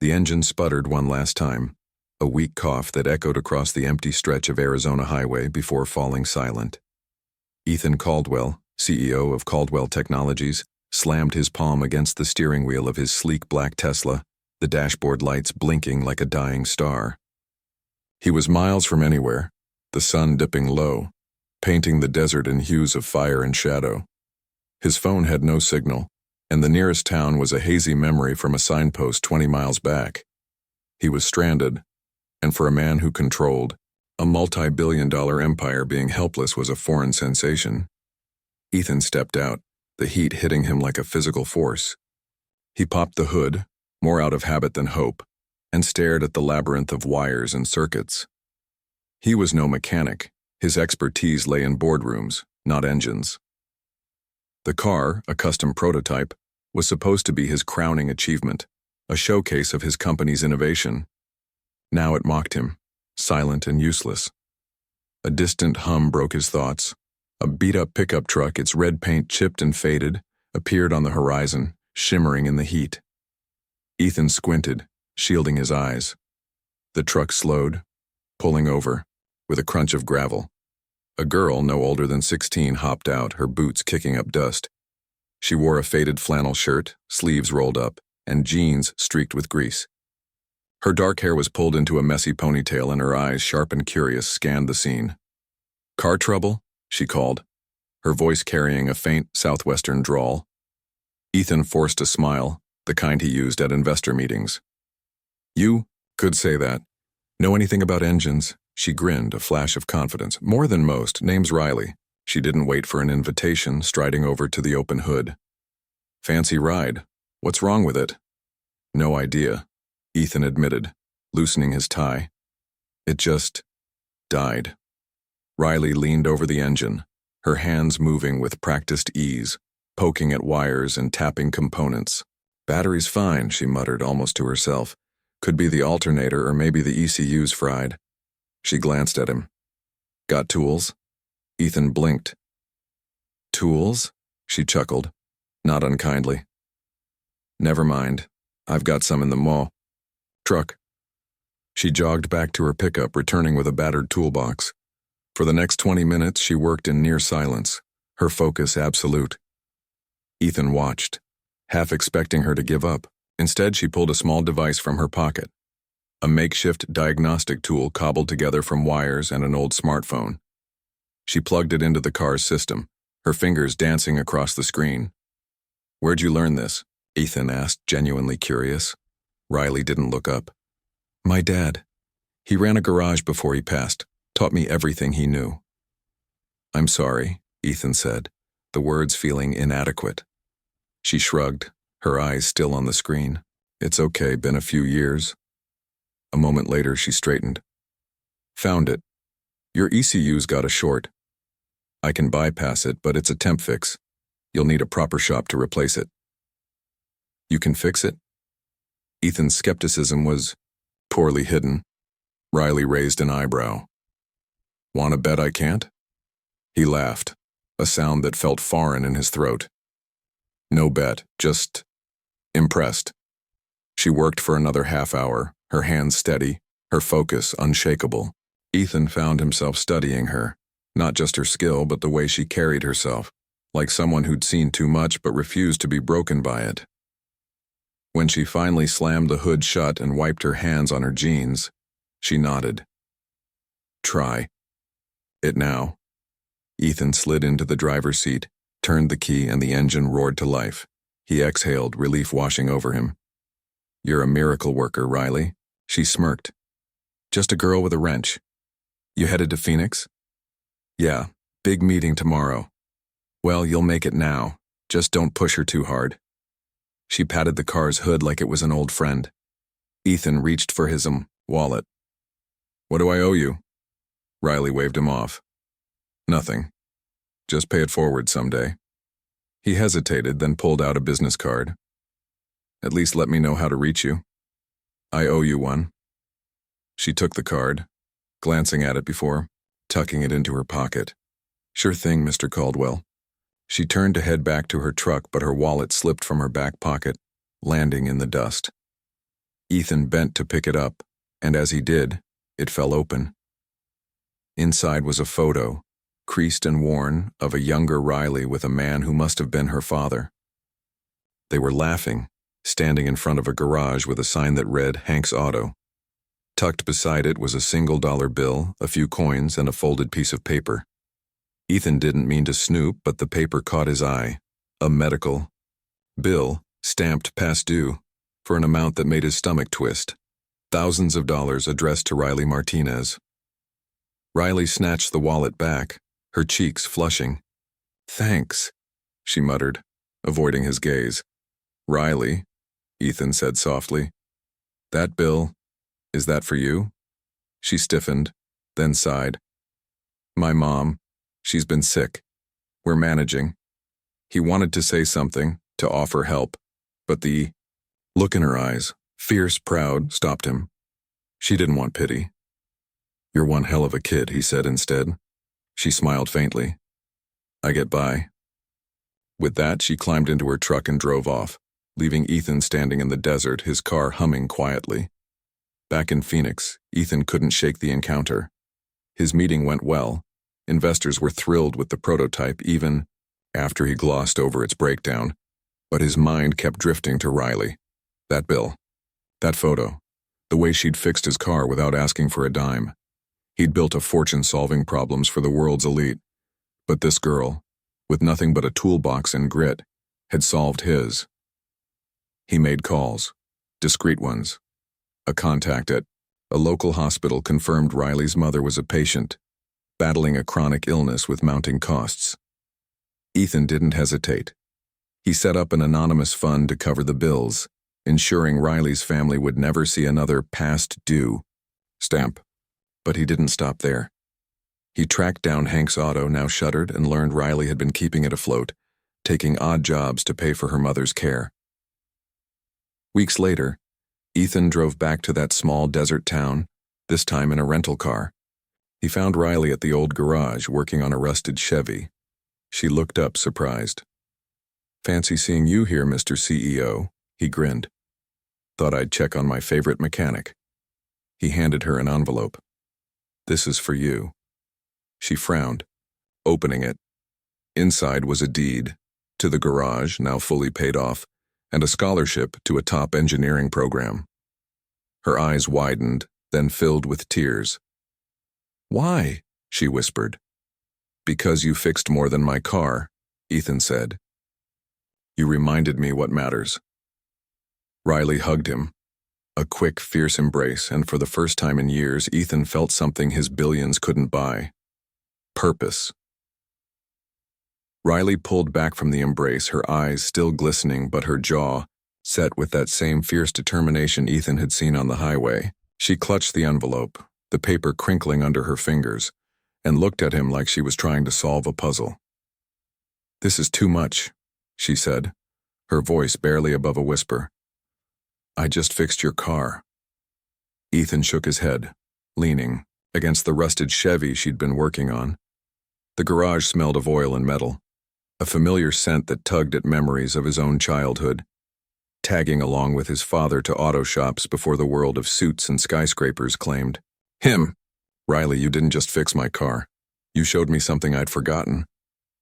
The engine sputtered one last time, a weak cough that echoed across the empty stretch of Arizona highway before falling silent. Ethan Caldwell, CEO of Caldwell Technologies, slammed his palm against the steering wheel of his sleek black Tesla, the dashboard lights blinking like a dying star. He was miles from anywhere, the sun dipping low, painting the desert in hues of fire and shadow. His phone had no signal, and the nearest town was a hazy memory from a signpost 20 miles back. He was stranded, and for a man who controlled a multi-billion-dollar empire, being helpless was a foreign sensation. Ethan stepped out, the heat hitting him like a physical force. He popped the hood, more out of habit than hope, and stared at the labyrinth of wires and circuits. He was no mechanic. His expertise lay in boardrooms, not engines. The car, a custom prototype, was supposed to be his crowning achievement, a showcase of his company's innovation. Now it mocked him, silent and useless. A distant hum broke his thoughts. A beat-up pickup truck, its red paint chipped and faded, appeared on the horizon, shimmering in the heat. Ethan squinted, shielding his eyes. The truck slowed, pulling over, with a crunch of gravel. A girl no older than 16 hopped out, her boots kicking up dust. She wore a faded flannel shirt, sleeves rolled up, and jeans streaked with grease. Her dark hair was pulled into a messy ponytail, and her eyes, sharp and curious, scanned the scene. "Car trouble?" she called, her voice carrying a faint southwestern drawl. Ethan forced a smile, the kind he used at investor meetings. "You could say that. Know anything about engines?" She grinned, a flash of confidence. "More than most. Name's Riley." She didn't wait for an invitation, striding over to the open hood. "Fancy ride. What's wrong with it?" "No idea," Ethan admitted, loosening his tie. "It just died." Riley leaned over the engine, her hands moving with practiced ease, poking at wires and tapping components. "Battery's fine," she muttered almost to herself. "Could be the alternator or maybe the ECU's fried." She glanced at him. "Got tools?" Ethan blinked. "Tools?" she chuckled, not unkindly. "Never mind. I've got some in the mall. Truck." She jogged back to her pickup, returning with a battered toolbox. For the next 20 minutes, she worked in near silence, her focus absolute. Ethan watched, half expecting her to give up. Instead, she pulled a small device from her pocket, a makeshift diagnostic tool cobbled together from wires and an old smartphone. She plugged it into the car's system, her fingers dancing across the screen. "Where'd you learn this?" Ethan asked, genuinely curious. Riley didn't look up. "My dad. He ran a garage before he passed, taught me everything he knew." "I'm sorry," Ethan said, the words feeling inadequate. She shrugged, her eyes still on the screen. "It's okay, been a few years." A moment later, she straightened. "Found it. Your ECU's got a short. I can bypass it, but it's a temp fix. You'll need a proper shop to replace it." "You can fix it?" Ethan's skepticism was poorly hidden. Riley raised an eyebrow. "Wanna bet I can't?" He laughed, a sound that felt foreign in his throat. "No bet, just impressed." She worked for another half hour, her hands steady, her focus unshakable. Ethan found himself studying her, not just her skill, but the way she carried herself, like someone who'd seen too much but refused to be broken by it. When she finally slammed the hood shut and wiped her hands on her jeans, she nodded. "Try it now." Ethan slid into the driver's seat, turned the key, and the engine roared to life. He exhaled, relief washing over him. "You're a miracle worker, Riley." She smirked. "Just a girl with a wrench. You headed to Phoenix?" "Yeah, big meeting tomorrow." "Well, you'll make it now. Just don't push her too hard." She patted the car's hood like it was an old friend. Ethan reached for his wallet. "What do I owe you?" Riley waved him off. "Nothing. Just pay it forward someday." He hesitated, then pulled out a business card. "At least let me know how to reach you. I owe you one." She took the card, glancing at it before tucking it into her pocket. "Sure thing, Mr. Caldwell." She turned to head back to her truck, but her wallet slipped from her back pocket, landing in the dust. Ethan bent to pick it up, and as he did, it fell open. Inside was a photo, creased and worn, of a younger Riley with a man who must have been her father. They were laughing, standing in front of a garage with a sign that read Hank's Auto. Tucked beside it was a $1 bill, a few coins, and a folded piece of paper. Ethan didn't mean to snoop, but the paper caught his eye. A medical bill, stamped past due, for an amount that made his stomach twist. Thousands of dollars addressed to Riley Martinez. Riley snatched the wallet back, her cheeks flushing. "Thanks," she muttered, avoiding his gaze. "Riley," Ethan said softly. "That bill, is that for you?" She stiffened, then sighed. "My mom, she's been sick. We're managing." He wanted to say something, to offer help, but the look in her eyes, fierce, proud, stopped him. She didn't want pity. "You're one hell of a kid," he said instead. She smiled faintly. "I get by." With that, she climbed into her truck and drove off, leaving Ethan standing in the desert, his car humming quietly. Back in Phoenix, Ethan couldn't shake the encounter. His meeting went well. Investors were thrilled with the prototype even after he glossed over its breakdown, but his mind kept drifting to Riley. That bill. That photo. The way she'd fixed his car without asking for a dime. He'd built a fortune solving problems for the world's elite. But this girl, with nothing but a toolbox and grit, had solved his. He made calls. Discreet ones. A contact at a local hospital confirmed Riley's mother was a patient, battling a chronic illness with mounting costs. Ethan didn't hesitate. He set up an anonymous fund to cover the bills, ensuring Riley's family would never see another past due stamp. But he didn't stop there. He tracked down Hank's Auto, now shuttered, and learned Riley had been keeping it afloat, taking odd jobs to pay for her mother's care. Weeks later, Ethan drove back to that small desert town, this time in a rental car. He found Riley at the old garage working on a rusted Chevy. She looked up, surprised. "Fancy seeing you here, Mr. CEO," he grinned. "Thought I'd check on my favorite mechanic." He handed her an envelope. "This is for you." She frowned, opening it. Inside was a deed to the garage, now fully paid off, and a scholarship to a top engineering program. Her eyes widened, then filled with tears. "Why?" she whispered. "Because you fixed more than my car," Ethan said. "You reminded me what matters." Riley hugged him. A quick, fierce embrace, and for the first time in years, Ethan felt something his billions couldn't buy. Purpose. Riley pulled back from the embrace, her eyes still glistening but her jaw set with that same fierce determination Ethan had seen on the highway. She clutched the envelope, the paper crinkling under her fingers, and looked at him like she was trying to solve a puzzle. "This is too much," she said, her voice barely above a whisper. "I just fixed your car." Ethan shook his head, leaning against the rusted Chevy she'd been working on. The garage smelled of oil and metal, a familiar scent that tugged at memories of his own childhood, tagging along with his father to auto shops before the world of suits and skyscrapers claimed him. "Riley, you didn't just fix my car. You showed me something I'd forgotten,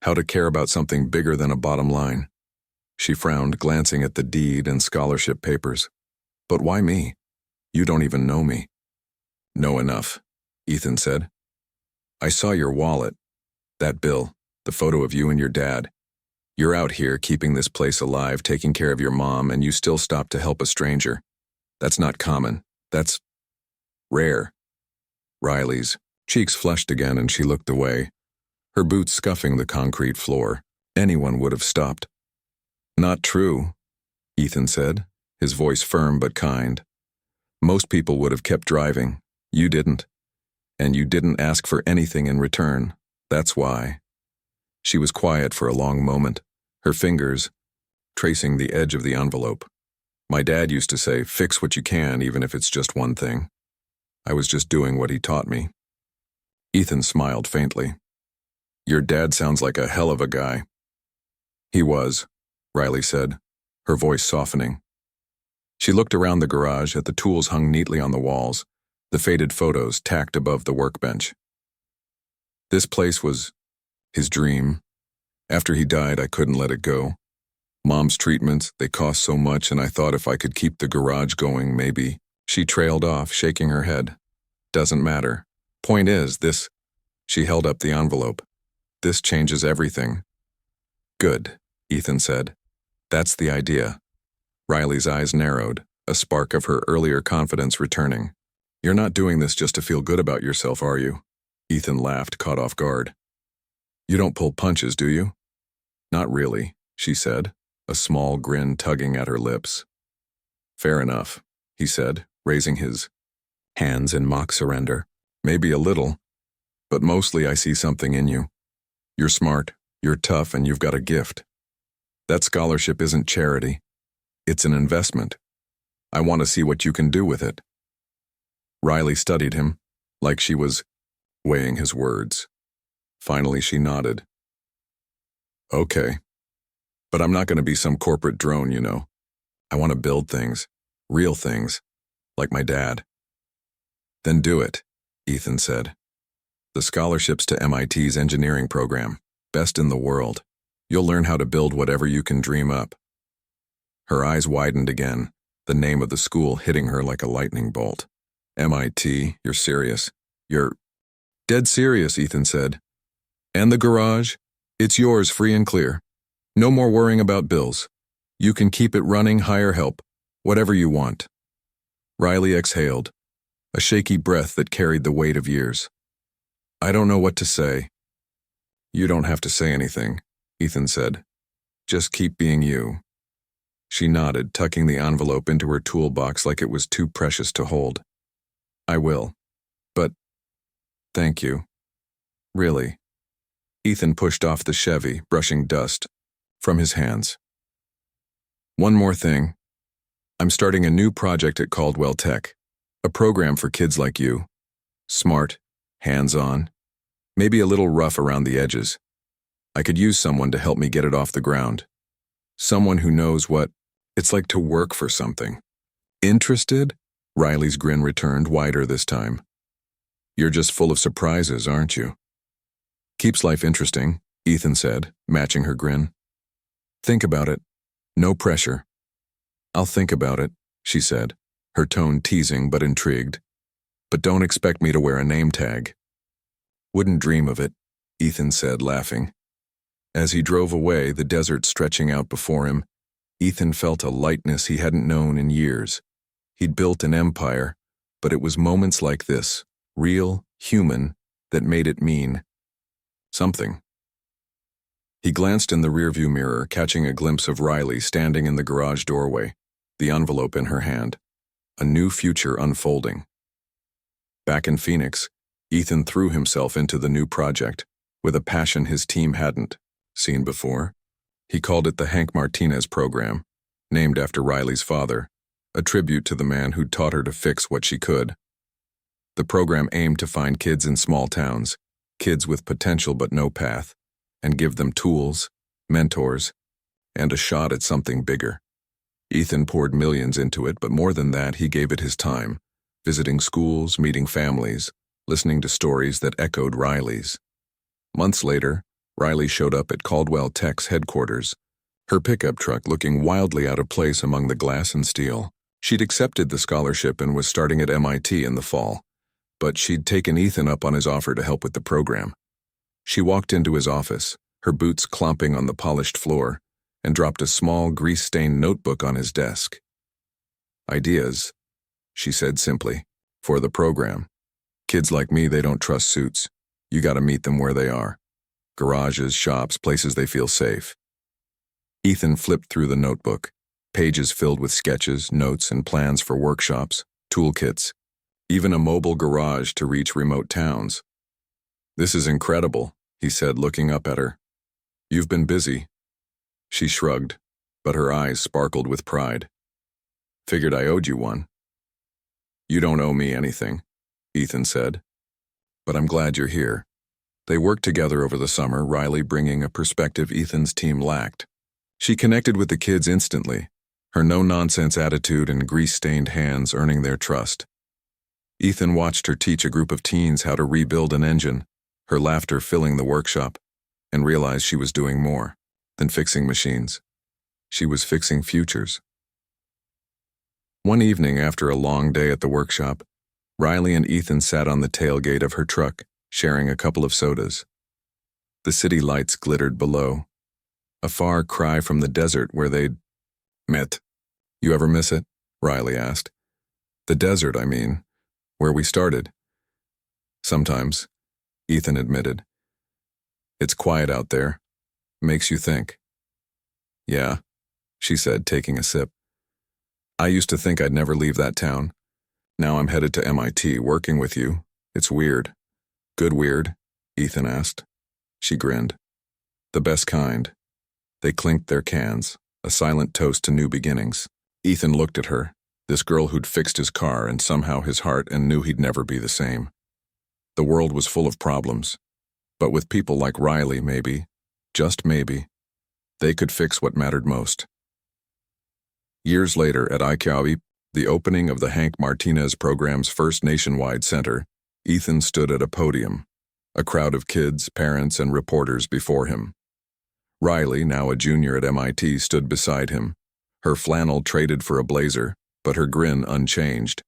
how to care about something bigger than a bottom line." She frowned, glancing at the deed and scholarship papers. "But why me? You don't even know me." "Know enough," Ethan said. "I saw your wallet, that bill, the photo of you and your dad. You're out here keeping this place alive, taking care of your mom, and you still stop to help a stranger. That's not common. That's rare." Riley's cheeks flushed again and she looked away, her boots scuffing the concrete floor. Anyone would have stopped. "Not true," Ethan said, his voice firm but kind. "Most people would have kept driving. You didn't. And you didn't ask for anything in return. That's why." She was quiet for a long moment, her fingers tracing the edge of the envelope. "My dad used to say, fix what you can, even if it's just one thing. I was just doing what he taught me." Ethan smiled faintly. "Your dad sounds like a hell of a guy." "He was," Riley said, her voice softening. She looked around the garage at the tools hung neatly on the walls, the faded photos tacked above the workbench. This place was his dream. After he died, I couldn't let it go. Mom's treatments, they cost so much, and I thought if I could keep the garage going, maybe. She trailed off, shaking her head. Doesn't matter. Point is, this. She held up the envelope. This changes everything. Good, Ethan said. That's the idea. Riley's eyes narrowed, a spark of her earlier confidence returning. You're not doing this just to feel good about yourself, are you? Ethan laughed, caught off guard. You don't pull punches, do you? Not really, she said, a small grin tugging at her lips. Fair enough, he said, raising his hands in mock surrender. Maybe a little, but mostly I see something in you. You're smart, you're tough, and you've got a gift. That scholarship isn't charity. It's an investment. I want to see what you can do with it. Riley studied him, like she was weighing his words. Finally, she nodded. Okay. But I'm not going to be some corporate drone, you know. I want to build things, real things, like my dad. Then do it, Ethan said. The scholarship's to MIT's engineering program, best in the world. You'll learn how to build whatever you can dream up. Her eyes widened again, the name of the school hitting her like a lightning bolt. MIT, you're serious. You're dead serious, Ethan said. And the garage? It's yours free and clear. No more worrying about bills. You can keep it running, hire help, whatever you want. Riley exhaled, a shaky breath that carried the weight of years. I don't know what to say. You don't have to say anything, Ethan said. Just keep being you. She nodded, tucking the envelope into her toolbox like it was too precious to hold. I will. But thank you. Really. Ethan pushed off the Chevy, brushing dust from his hands. One more thing. I'm starting a new project at Caldwell Tech, a program for kids like you. Smart, hands-on, maybe a little rough around the edges. I could use someone to help me get it off the ground. Someone who knows what it's like to work for something. Interested? Riley's grin returned, wider this time. You're just full of surprises, aren't you? Keeps life interesting, Ethan said, matching her grin. Think about it. No pressure. I'll think about it, she said, her tone teasing but intrigued. But don't expect me to wear a name tag. Wouldn't dream of it, Ethan said, laughing. As he drove away, the desert stretching out before him, Ethan felt a lightness he hadn't known in years. He'd built an empire, but it was moments like this, real, human, that made it mean something. He glanced in the rearview mirror, catching a glimpse of Riley standing in the garage doorway, the envelope in her hand, a new future unfolding. Back in Phoenix, Ethan threw himself into the new project, with a passion his team hadn't seen before. He called it the Hank Martinez program, named after Riley's father, a tribute to the man who'd taught her to fix what she could. The program aimed to find kids in small towns, kids with potential but no path, and give them tools, mentors, and a shot at something bigger. Ethan poured millions into it, but more than that, he gave it his time, visiting schools, meeting families, listening to stories that echoed Riley's. Months later, Riley showed up at Caldwell Tech's headquarters, her pickup truck looking wildly out of place among the glass and steel. She'd accepted the scholarship and was starting at MIT in the fall, but she'd taken Ethan up on his offer to help with the program. She walked into his office, her boots clomping on the polished floor, and dropped a small, grease-stained notebook on his desk. Ideas, she said simply, for the program. Kids like me, they don't trust suits. You gotta meet them where they are. Garages, shops, places they feel safe. Ethan flipped through the notebook, pages filled with sketches, notes, and plans for workshops, toolkits, even a mobile garage to reach remote towns. This is incredible, he said, looking up at her. You've been busy. She shrugged, but her eyes sparkled with pride. Figured I owed you one. You don't owe me anything, Ethan said. But I'm glad you're here. They worked together over the summer, Riley bringing a perspective Ethan's team lacked. She connected with the kids instantly, her no-nonsense attitude and grease-stained hands earning their trust. Ethan watched her teach a group of teens how to rebuild an engine, her laughter filling the workshop, and realized she was doing more than fixing machines. She was fixing futures. One evening after a long day at the workshop, Riley and Ethan sat on the tailgate of her truck, sharing a couple of sodas. The city lights glittered below, a far cry from the desert where they'd met. You ever miss it? Riley asked. The desert, I mean, where we started. Sometimes, Ethan admitted. It's quiet out there. Makes you think. Yeah, she said, taking a sip. I used to think I'd never leave that town. Now I'm headed to MIT, working with you. It's weird. Good weird? Ethan asked. She grinned. The best kind. They clinked their cans, a silent toast to new beginnings. Ethan looked at her, this girl who'd fixed his car and somehow his heart and knew he'd never be the same. The world was full of problems, but with people like Riley, maybe, just maybe, they could fix what mattered most. Years later at ICAWI, the opening of the Hank Martinez program's first nationwide center, Ethan stood at a podium, a crowd of kids, parents, and reporters before him. Riley, now a junior at MIT, stood beside him, her flannel traded for a blazer, but her grin unchanged.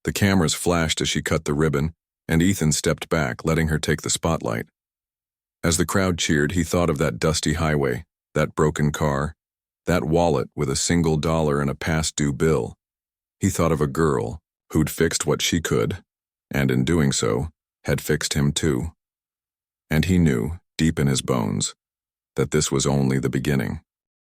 The cameras flashed as she cut the ribbon, and Ethan stepped back, letting her take the spotlight. As the crowd cheered, he thought of that dusty highway, that broken car, that wallet with a single dollar and a past-due bill. He thought of a girl who'd fixed what she could, and in doing so, had fixed him too. And he knew, deep in his bones, that this was only the beginning.